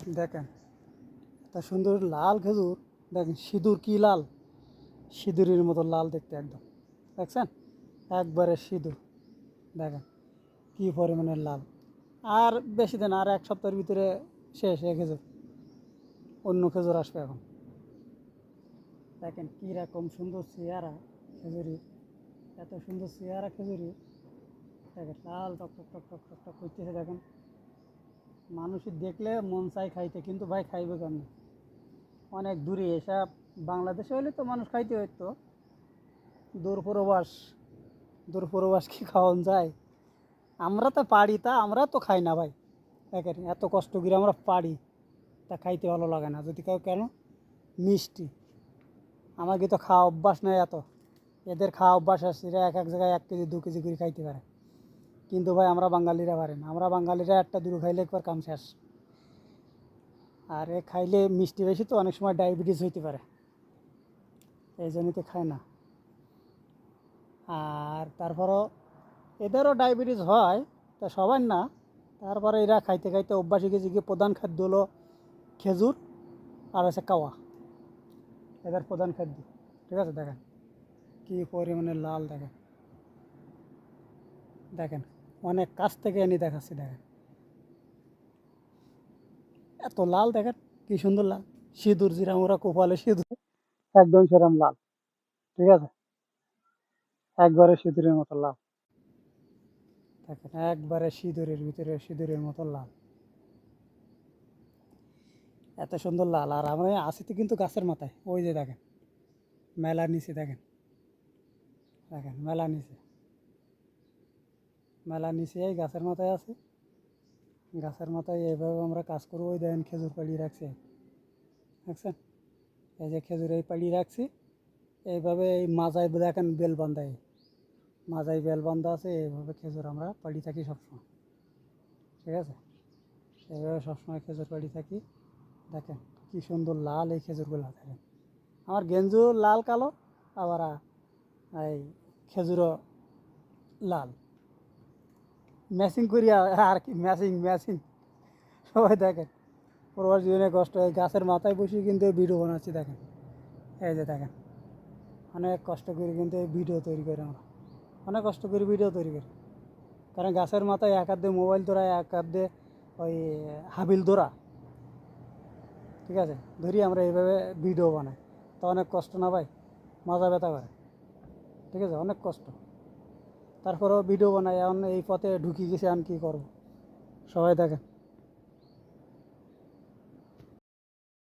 দেখেন এত সুন্দর লাল খেজুর। দেখেন সিঁদুর কি লাল, সিঁদুরের মতো লাল দেখতে একদম। দেখছেন একবারে সিঁদুর। দেখেন কি পরিমাণের লাল। আর বেশি দিন, আর এক সপ্তাহের ভিতরে শেষ এই খেজুর, অন্য খেজুর আসবে এখন। দেখেন কীরকম সুন্দর চেহারা খেজুরি, এত সুন্দর চেহারা খেজুরি। দেখেন লাল টক টক টক টক টক টক করতেছে। দেখেন মানুষই দেখলে মন চাই খাইতে, কিন্তু ভাই খাইবে কেমন? অনেক দূরে এসব। বাংলাদেশে হলে তো মানুষ খাইতে হইতো, দূর প্রবাস, দূর প্রবাস কি খাওয়ান যায়? আমরা তো পারি, তা আমরা তো খাই না ভাই। দেখেন এত কষ্ট করে আমরা পারি, তা খাইতে ভালো লাগে না। যদি কেউ কেন মিষ্টি, আমাকে তো খাওয়া অভ্যাস নেই এত। এদের খাওয়া অভ্যাস আছে, এরা এক এক জায়গায় 1 কেজি 2 কেজি করে খাইতে পারে, কিন্তু ভাই আমরা বাঙালিরা পারি না। আমরা বাঙালিরা একটা দুটো খাইলে একবার কাম শেষ। আর এ খাইলে মিষ্টি বেশি তো অনেক সময় ডায়াবেটিস হইতে পারে, এই জন্যই তো খায় না। আর তারপরও এদেরও ডায়াবেটিস হয়, তা সবার না। তারপরে এরা খাইতে খাইতে অভ্যাস হয়ে গেছে। গিয়ে প্রধান খাদ্য হলো খেজুর আর হচ্ছে কাওয়া, এদের প্রধান খাদ্য। ঠিক আছে, দেখেন কী পরিমাণে লাল। দেখেন দেখেন অনেক কাছ থেকে এনে দেখাচ্ছি। দেখেন এত লাল, দেখেন কি সুন্দর লাল। সিঁদুর যেরকম ওরা কপালে সিঁদুর, একদম সেরকম লাল। ঠিক আছে, একবারে সিঁদুরের মতো লাল। দেখেন একবারে সিঁদুরের ভিতরে সিঁদুরের মতো লাল, এত সুন্দর লাল। আর আমরা আসি তো কিন্তু গাছের মাথায়, ওই যে দেখেন মেলার নিচে। দেখেন দেখেন মেলার নিচে, মেলার নিচে এই গাছের মাথায় আছে। গাছের মাথায় এইভাবে আমরা কাজ করবো। ওই দেখেন খেজুর পাড়িয়ে রাখছে, দেখছেন? এই যে খেজুর এই পাড়িয়ে রাখছি এইভাবে। এই মাজায় দেখেন বেল বান্ধা, এই মাজায় বেল বান্ধা আছে। এইভাবে খেজুর আমরা পাড়ি থাকি সবসময়। ঠিক আছে, এইভাবে সবসময় খেজুর পাড়ি থাকি। দেখেন কি সুন্দর লাল এই খেজুরগুলো। দেখেন আমার গেঞ্জু লাল কালো, আবার এই খেজুরও লাল, ম্যাচিং করি। আর কি ম্যাচিং ম্যাচিং সবাই। দেখেন প্রবাস জীবনে কষ্ট, এই গাছের মাথায় বসে কিন্তু এই ভিডিও বানাচ্ছি। দেখেন এই যে দেখেন অনেক কষ্ট করি কিন্তু এই ভিডিও তৈরি করি আমরা, অনেক কষ্ট করি ভিডিও তৈরি করি। কারণ গাছের মাথায় এক হাত দিয়ে মোবাইল ধরা, এক হাত দিয়ে ওই হাবিল ধরা। ঠিক আছে, ধরি আমরা এইভাবে ভিডিও বানাই। তো অনেক কষ্ট না ভাই, মাজা ব্যথা করে। ঠিক আছে, অনেক কষ্ট। তারপরেও ভিডিও বানাই। এখন এই পথে ঢুকি গেছি, এখন কী করবো? সবাই দেখেন।